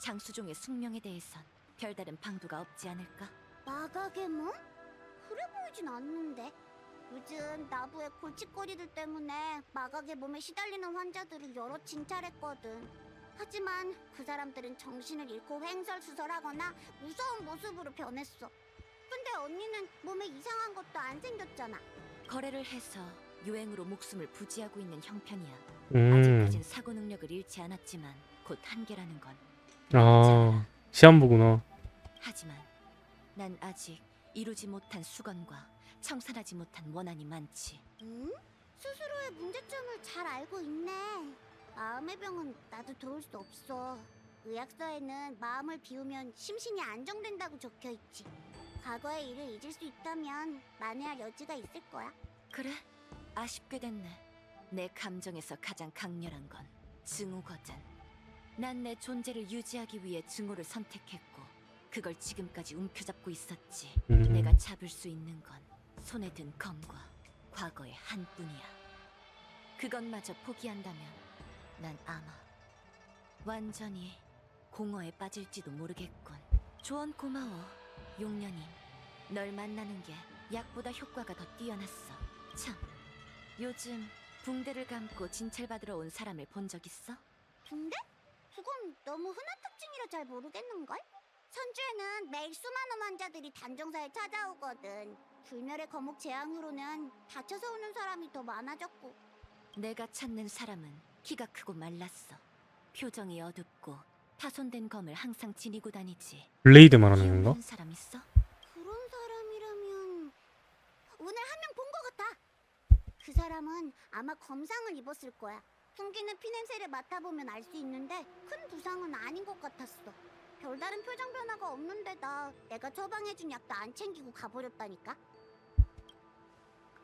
장수종의 숙명에 대해선 별다른 방도가 없지 않을까? 마각의 몸? 그래 보이진 않는데. 요즘 나부의 골칫거리들 때문에 마각의 몸에 시달리는 환자들을 여러 진찰했거든. 하지만 그 사람들은 정신을 잃고 횡설수설하거나 무서운 모습으로 변했어. 근데 언니는 몸에 이상한 것도 안 생겼잖아. 거래를 해서 유행으로 목숨을 부지하고 있는 형편이야. 음. 아직까진 사고 능력을 잃지 않았지만 곧 한계라는 건. 아, 시한부구나. 하지만 난 아직 이루지 못한 수건과 청산하지 못한 원한이 많지. 응? 스스로의 문제점을 잘 알고 있네. 마음의 병은 나도 도울 수 없어. 의학서에는 마음을 비우면 심신이 안정된다고 적혀있지. 과거의 일을 잊을 수 있다면 만회할 여지가 있을 거야. 그래? 아쉽게 됐네. 내 감정에서 가장 강렬한 건 증오거든. 난 내 존재를 유지하기 위해 증오를 선택했고 그걸 지금까지 움켜잡고 있었지. 내가 잡을 수 있는 건 손에 든 검과 과거의 한뿐이야. 그것마저 포기한다면 난 아마 완전히 공허에 빠질지도 모르겠군. 조언 고마워, 용녀님. 널 만나는 게 약보다 효과가 더 뛰어났어. 참, 요즘 붕대를 감고 진찰받으러 온 사람을 본 적 있어? 붕대? 그건 너무 흔한 특징이라 잘 모르겠는걸? 선주에는 매일 수많은 환자들이 단정사에 찾아오거든. 불멸의 거목 재앙으로는 다쳐서 오는 사람이 더 많아졌고. 내가 찾는 사람은 키가 크고 말랐어. 표정이 어둡고 파손된 검을 항상 지니고 다니지. 블레이드 말하는 건가? 기억나는 사람 있어? 그런 사람이라면 오늘 한 명 본 것 같아. 그 사람은 아마 검상을 입었을 거야. 풍기는 피냄새를 맡아보면 알 수 있는데 큰 부상은 아닌 것 같았어. 별다른 표정 변화가 없는데다 내가 처방해준 약도 안 챙기고 가버렸다니까.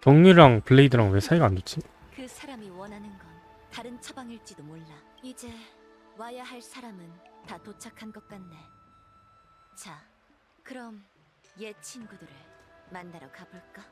경유랑 블레이드랑 왜 사이가 안 좋지? 그 사람이 원하는 건 다른 처방일지도 몰라. 이제 와야 할 사람은 다 도착한 것 같네. 자, 그럼 옛 친구들을 만나러 가볼까?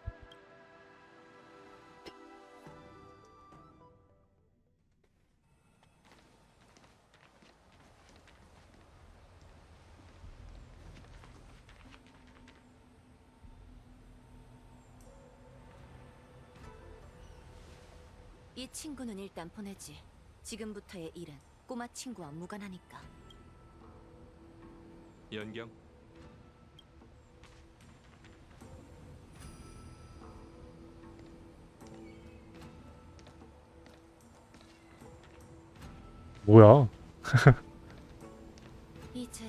이 친구는 일단 보내지. 지금부터의 일은 꼬마 친구와 무관하니까. 연경, 뭐야? 이제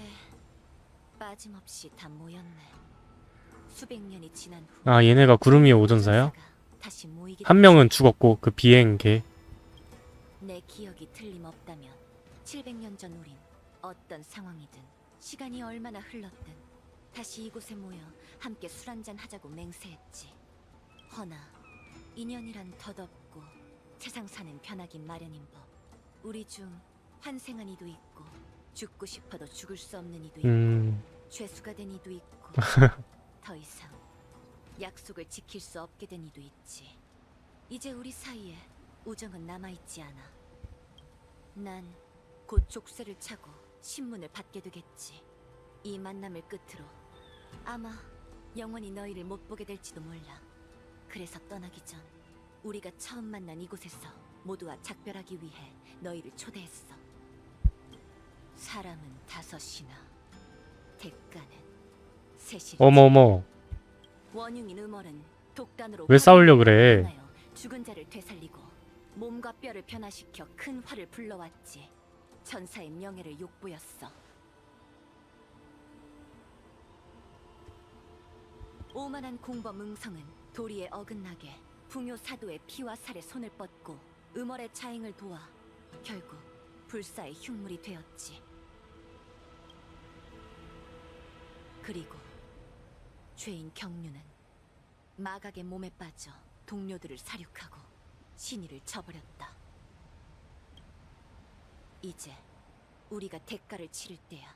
빠짐없이 다 모였네. 수백 년이 지난 후 아, 얘네가 구름 위의 오전사야? 다시 모이게 한 명은 죽었고 그 비행 걔. 내 기억이 틀림없다면 700년 전 우린 어떤 상황이든 시간이 얼마나 흘렀든 다시 이곳에 모여 함께 술 한잔 하자고 맹세했지. 허나 인연이란 덧없고 세상 사는 변하긴 마련인 법. 우리 중 환생한 이도 있고 죽고 싶어도 죽을 수 없는 이도 있고 죄수가 된 이도 있고 더 이상 약속을 지킬 수 없게 된 이도 있지. 이제 우리 사이에 우정은 남아있지 않아. 난 곧 족쇄를 차고 신문을 받게 되겠지. 이 만남을 끝으로 아마 영원히 너희를 못 보게 될지도 몰라. 그래서 떠나기 전 우리가 처음 만난 이곳에서 모두와 작별하기 위해 너희를 초대했어. 사람은 5이나 대가는 3이. 어머어머. 원흉인 음월은 독단으로 왜 싸우려 그래? 활용하여 죽은 자를 되살리고 몸과 뼈를 변화시켜 큰 화를 불러왔지. 전사의 명예를 욕보였어. 오만한 공범 응성은 도리에 어긋나게 풍요 사도의 피와 살에 손을 뻗고 음월의 자행을 도와 결국 불사의 흉물이 되었지. 그리고 죄인 경류는 마각의 몸에 빠져 동료들을 사륙하고 신의를 저버렸다. 이제 우리가 대가를 치를 때야.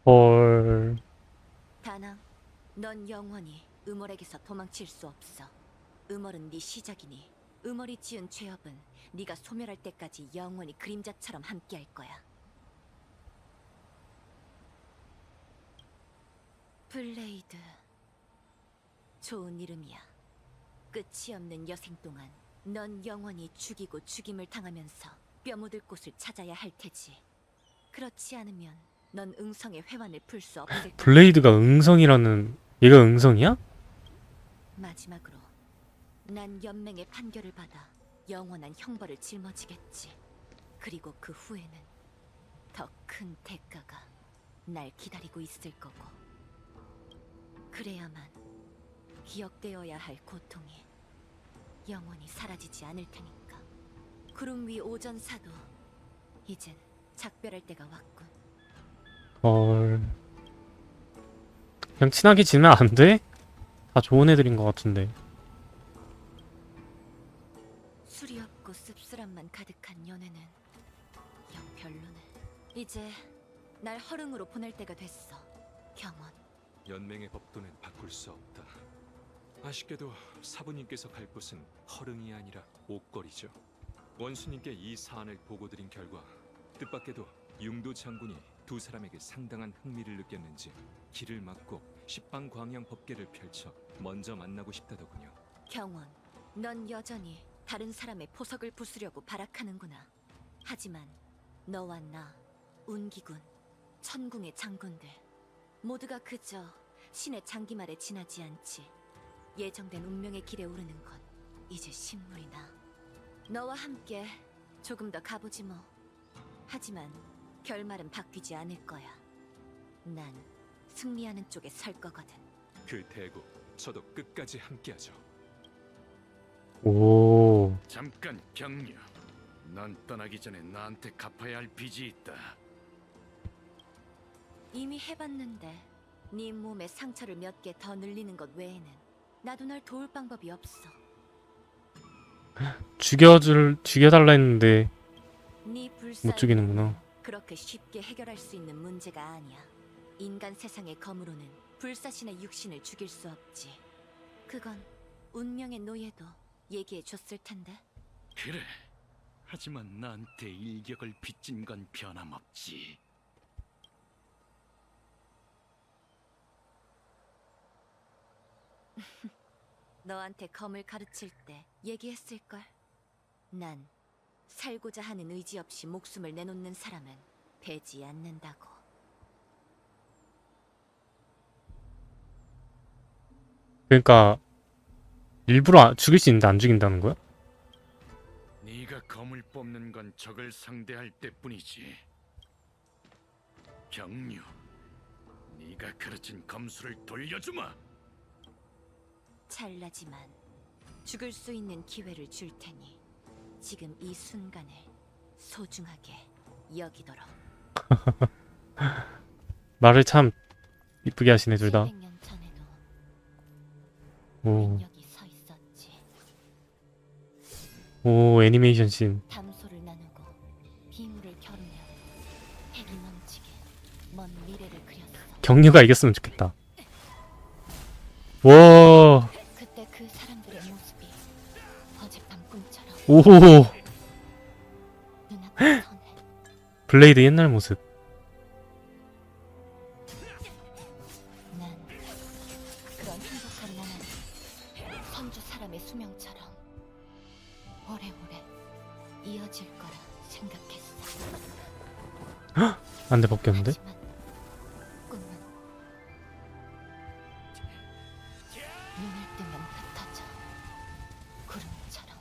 헐. 다낭, 넌 영원히 음월에게서 도망칠 수 없어. 음월은 네 시작이니 음월이 지은 죄업은 네가 소멸할 때까지 영원히 그림자처럼 함께할 거야. 블레이드, 좋은 이름이야. 끝이 없는 여생 동안 넌 영원히 죽이고 죽임을 당하면서 뼈 묻을 곳을 찾아야 할 테지. 그렇지 않으면 넌 응성의 회환을 풀 수 없을 거야. 블레이드가 응성이라는 얘가 응성이야? 마지막으로 난 연맹의 판결을 받아 영원한 형벌을 짊어지겠지. 그리고 그 후에는 더 큰 대가가 날 기다리고 있을 거고. 그래야만 기억되어야 할 고통이 영원히 사라지지 않을 테니까. 구름 위 오전사도 이젠 작별할 때가 왔군. 헐. 그냥 친하게 지내면 안 돼? 다 좋은 애들인 것 같은데. 술이 없고 씁쓸함만 가득한 연애는 영 별로네. 이제 날 허릉으로 보낼 때가 됐어. 경원. 연맹의 법도는 바꿀 수 없다. 아쉽게도 사부님께서 갈 곳은 허릉이 아니라 옥거리죠. 원수님께 이 사안을 보고드린 결과 뜻밖에도 융도 장군이 두 사람에게 상당한 흥미를 느꼈는지 길을 막고 십방광양 법계를 펼쳐 먼저 만나고 싶다더군요. 경원, 넌 여전히 다른 사람의 포석을 부수려고 발악하는구나. 하지만 너와 나, 운기군, 천궁의 장군들 모두가 그저 신의 장기말에 지나지 않지. 예정된 운명의 길에 오르는 건 이제 신물이나. 너와 함께 조금 더 가보지 뭐. 하지만 결말은 바뀌지 않을 거야. 난 승리하는 쪽에 설 거거든. 그 대국 저도 끝까지 함께하죠. 오. 잠깐 경류. 넌 떠나기 전에 나한테 갚아야 할 빚이 있다. 이미 해봤는데 네 몸에 상처를 몇 개 더 늘리는 것 외에는 나도 널 도울 방법이 없어. 죽여달라 했는데 네 못 불사는 죽이는구나. 그렇게 쉽게 해결할 수 있는 문제가 아니야. 인간 세상의 검으로는 불사신의 육신을 죽일 수 없지. 그건 운명의 노예도 얘기해 줬을 텐데. 그래. 하지만 나한테 일격을 빚진 건 변함없지. 너한테 검을 가르칠 때 얘기했을걸. 난 살고자 하는 의지 없이 목숨을 내놓는 사람은 배지 않는다고. 그러니까 일부러 죽일 수 있는데 안 죽인다는 거야? 네가 검을 뽑는 건 적을 상대할 때뿐이지. 경류, 네가 가르친 검수를 돌려주마. 찰나지만 죽을 수 있는 기회를 줄 테니 지금 이 순간을 소중하게 여기도록. 말을 참 이쁘게 하시네 둘 다. 700년 전에도 오. 난 여기 서 있었지. 오, 애니메이션 씬. 담소를 나누고 비물을 겨루며 핵이 넘치게 먼 미래를 그렸어. 경류가 이겼으면 좋겠다. 와. 그때 그 사람들의 모습이 어젯밤 꿈처럼 오. 눈앞에 서네. 블레이드 옛날 모습. 난 그런 행복한 나날이 선주 사람의 수명처럼 오래오래 이어질 거라 생각했어. 안돼 벗겼는데? 하지만 꿈은 눈을 뜨면 흩어져 구름처럼.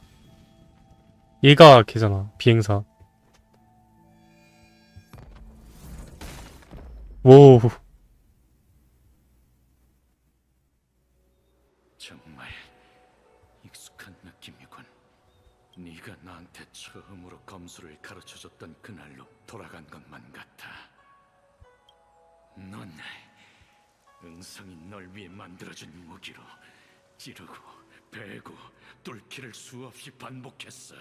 얘가 걔잖아. 비행사. 오. 정말 익숙한 느낌이군. 네가 나한테 처음으로 검수를 가르쳐줬던 그날로 돌아간 것만 같아. 넌 응성이 널 위해 만들어준 무기로 찌르고 베고 뚫기를 수없이 반복했어.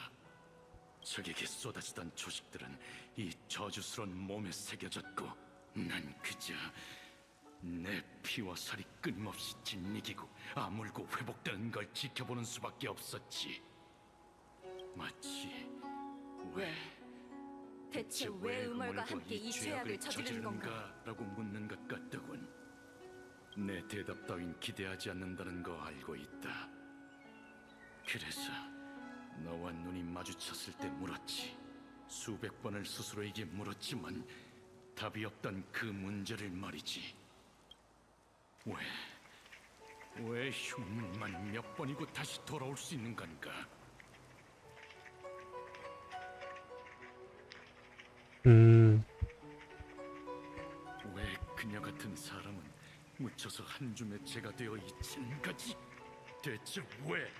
적에게 쏟아지던 조직들은 이 저주스러운 몸에 새겨졌고 난 그저 내 피와 살이 끊임없이 짓이기고 아물고 회복되는 걸 지켜보는 수밖에 없었지. 마치 왜 대체 왜 음월과 함께 이 죄악을 저지르는 건가? 라고 묻는 것 같더군. 내 대답 따윈 기대하지 않는다는 거 알고 있다. 그래서 너와 눈이 마주쳤을 때 물었지. 수백 번을 스스로에게 물었지만 답이 없던 그 문제를 말이지. 왜 흉물만 몇 번이고 다시 돌아올 수 있는 건가? 왜 그녀 같은 사람은 묻혀서 한 줌의 죄가 되어 있는 거지? 대체 왜?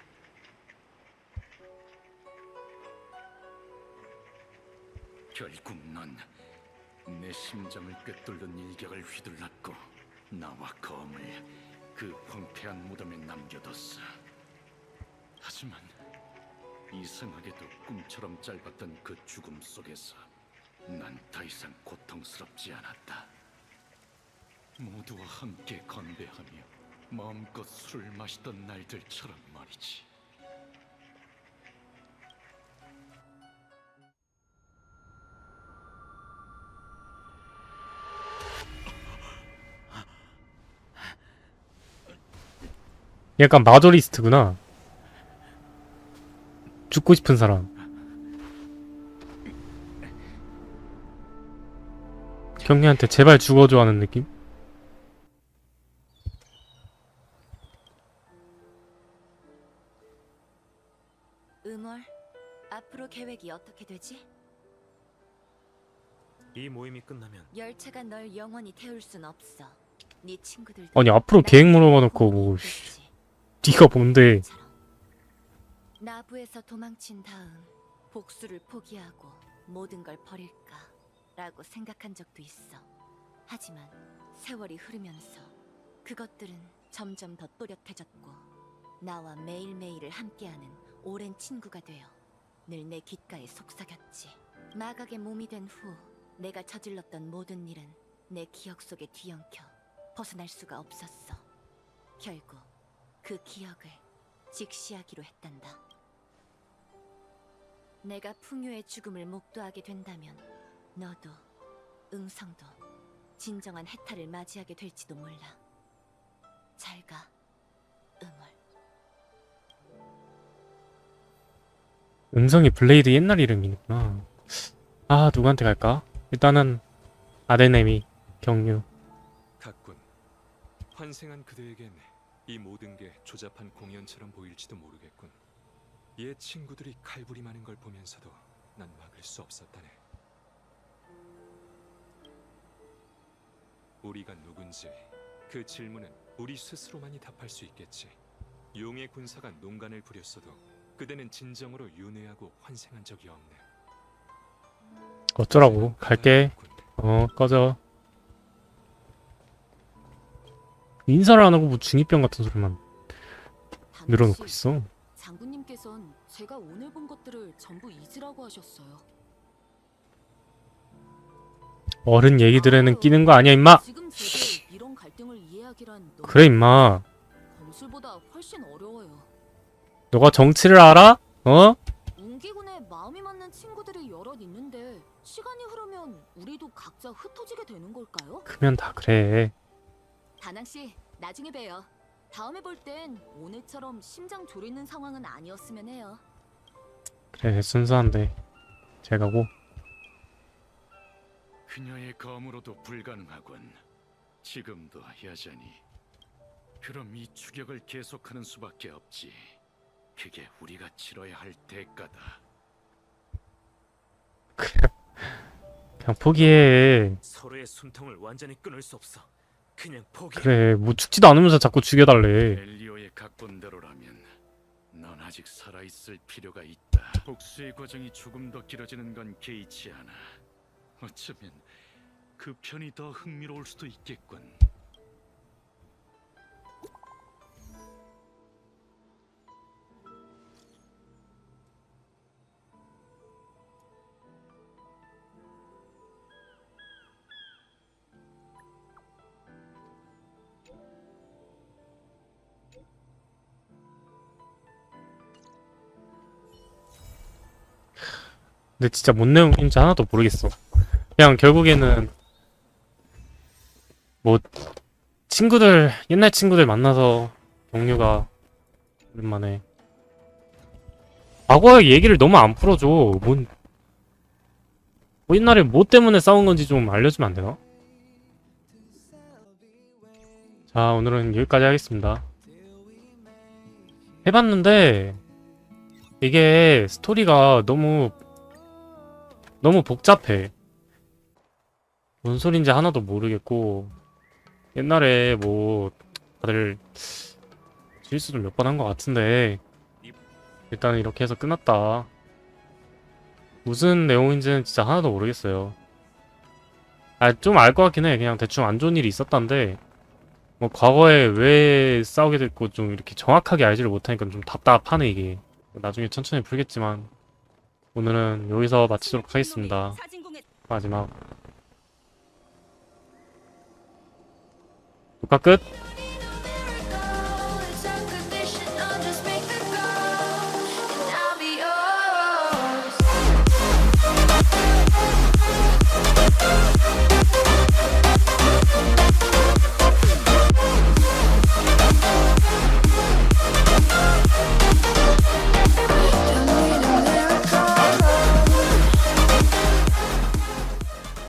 결국 넌 내 심장을 꿰뚫는 일격을 휘둘렀고 나와 검을 그 황폐한 무덤에 남겨뒀어. 하지만 이상하게도 꿈처럼 짧았던 그 죽음 속에서 난 더 이상 고통스럽지 않았다. 모두와 함께 건배하며 마음껏 술을 마시던 날들처럼 말이지. 약간 마조리스트구나. 죽고 싶은 사람. 경리한테 제발 죽어줘 하는 느낌? 응월, 앞으로 계획이 어떻게 되지? 이 모임이 끝나면 열차가 널 영원히 태울 순 없어. 네 친구들. 아니 앞으로 계획 물어봐놓고 뭐 네가 뭔데? 나부에서 도망친 다음 복수를 포기하고 모든 걸 버릴까라고 생각한 적도 있어. 하지만 세월이 흐르면서 그것들은 점점 더 또렷해졌고 나와 매일매일을 함께하는 오랜 친구가 되어 늘 내 귓가에 속삭였지. 마각의 몸이 된 후 내가 저질렀던 모든 일은 내 기억 속에 뒤엉켜 벗어날 수가 없었어. 결국 그 기억을 직시하기로 했단다. 내가 풍요의 죽음을 목도하게 된다면 너도 응성도 진정한 해탈을 맞이하게 될지도 몰라. 잘 가, 응월. 음성이 블레이드 옛날 이름이구나. 아 누구한테 갈까? 일단은 아데네미 경유. 각군, 환생한 그대에겐 이 모든 게 조잡한 공연처럼 보일지도 모르겠군. 옛 친구들이 칼부림하는 걸 보면서도 난 막을 수 없었다네. 우리가 누군지 그 질문은 우리 스스로만이 답할 수 있겠지. 용의 군사가 농간을 부렸어도 그대는 진정으로 윤회하고 환생한 적이 없네. 어쩌라고? 갈게. 꺼져. 인사를 안 하고 뭐 중2병 같은 소리만 늘어놓고 있어. 장군님께선 제가 오늘 본 것들을 전부 잊으라고 하셨어요. 어른 얘기들에는 끼는 거 아니야 임마. 지금 제게 이런 갈등을 이해하기란 너무 그래 임마. 검술보다 훨씬 어려워요. 너가 정치를 알아? 어? 웅기군에 마음이 맞는 친구들이 여럿 있는데 시간이 흐르면 우리도 각자 흩어지게 되는 걸까요? 크면 다 그래. 다낭 씨, 나중에 봬요. 다음에 볼 땐 오늘처럼 심장 졸이는 상황은 아니었으면 해요. 그래 순수한데. 잘 가고. 그녀의 검으로도 불가능하군. 지금도 여전히. 그럼 이 추격을 계속하는 수밖에 없지. 그게 우리가 치러야 할 대가다. 그냥 포기해. 서로의 숨통을 완전히 끊을 수 없어. 그냥 포기. 그래 뭐 죽지도 않으면서 자꾸 죽여달래. 엘리오의 각본대로라면 넌 아직 살아있을 필요가 있다. 복수의 과정이 조금 더 길어지는 건 개의치 않아. 어쩌면 그 편이 더 흥미로울 수도 있겠군. 근데 진짜 뭔 내용인지 하나도 모르겠어. 그냥 결국에는 뭐 친구들 옛날 친구들 만나서 경유가 오랜만에 과거의 얘기를 너무 안 풀어줘. 뭐 옛날에 뭐 때문에 싸운 건지 좀 알려주면 안 되나? 자 오늘은 여기까지 하겠습니다. 해봤는데 이게 스토리가 너무 복잡해. 뭔 소린지 하나도 모르겠고 옛날에 뭐 다들 실수를 몇 번 한 것 같은데 일단 이렇게 해서 끝났다. 무슨 내용인지는 진짜 하나도 모르겠어요. 좀 알 것 같긴 해. 그냥 대충 안 좋은 일이 있었다는데 뭐 과거에 왜 싸우게 됐고 좀 이렇게 정확하게 알지를 못하니까 좀 답답하네 이게. 나중에 천천히 풀겠지만 오늘은 여기서 마치도록 하겠습니다. 마지막 녹화 끝.